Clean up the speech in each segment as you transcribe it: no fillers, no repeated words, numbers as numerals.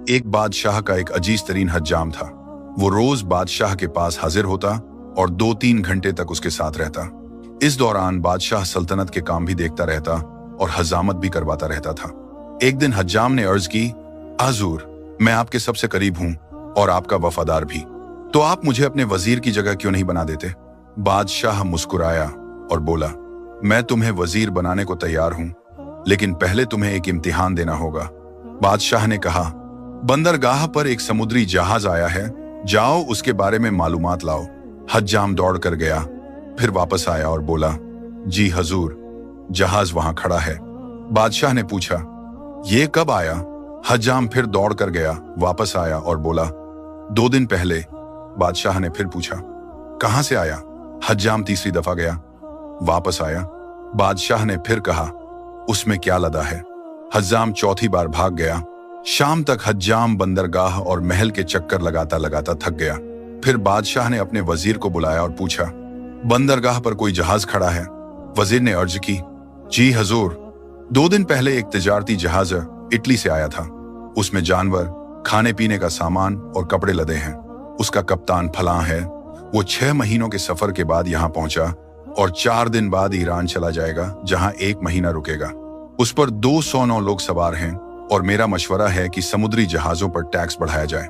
एक बादशाह का एक अजीज तरीन हज्जाम था। वो रोज बादशाह के पास हाजिर होता और 2-3 घंटे तक उसके साथ रहता। इस दौरान बादशाह सल्तनत के काम भी देखता रहता और हजामत भी करवाता रहता था। एक दिन हज्जाम ने अर्ज की, हुजूर, मैं आपके सबसे करीब हूं और आपका वफादार भी, तो आप मुझे अपने वजीर की जगह क्यों नहीं बना देते? बादशाह मुस्कुराया और बोला, मैं तुम्हें वजीर बनाने को तैयार हूं, लेकिन पहले तुम्हें एक इम्तिहान देना होगा। बादशाह ने कहा, बंदरगाह पर एक समुद्री जहाज आया है, जाओ उसके बारे में मालूमात लाओ। हज्जाम दौड़ कर गया, फिर वापस आया और बोला, जी हजूर, जहाज वहां खड़ा है। बादशाह ने पूछा, ये कब आया? हज्जाम फिर दौड़ कर गया, वापस आया और बोला, 2 दिन पहले। बादशाह ने फिर पूछा, कहां से आया? हज्जाम तीसरी दफा गया, वापस आया। बादशाह ने फिर कहा, उसमें क्या लदा है? हज्जाम चौथी बार भाग गया। शाम तक हज्जाम बंदरगाह और महल के चक्कर लगाता लगाता थक गया। फिर बादशाह ने अपने वजीर को बुलाया और पूछा, बंदरगाह पर कोई जहाज खड़ा है? वजीर ने अर्ज की, जी हजूर, 2 दिन पहले एक तिजारती जहाज इटली से आया था। उसमें जानवर, खाने पीने का सामान और कपड़े लदे हैं। उसका कप्तान फलां है। वो 6 महीनों के सफर के बाद यहाँ पहुंचा और 4 दिन बाद ईरान चला जाएगा, जहां 1 महीना रुकेगा। उस पर 209 लोग सवार हैं और मेरा मशवरा है कि समुद्री जहाजों पर टैक्स बढ़ाया जाए।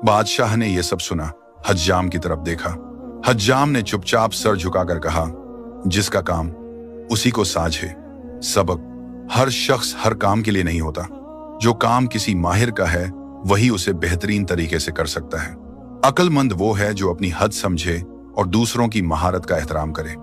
बादशाह ने यह सब सुना, हज्जाम की तरफ देखा। हज्जाम ने चुपचाप सर झुकाकर कहा, जिसका काम उसी को साझे। सबक, हर शख्स हर काम के लिए नहीं होता। जो काम किसी माहिर का है वही उसे बेहतरीन तरीके से कर सकता है। अक्लमंद वो है जो अपनी हद समझे और दूसरों की महारत का एहतराम करे।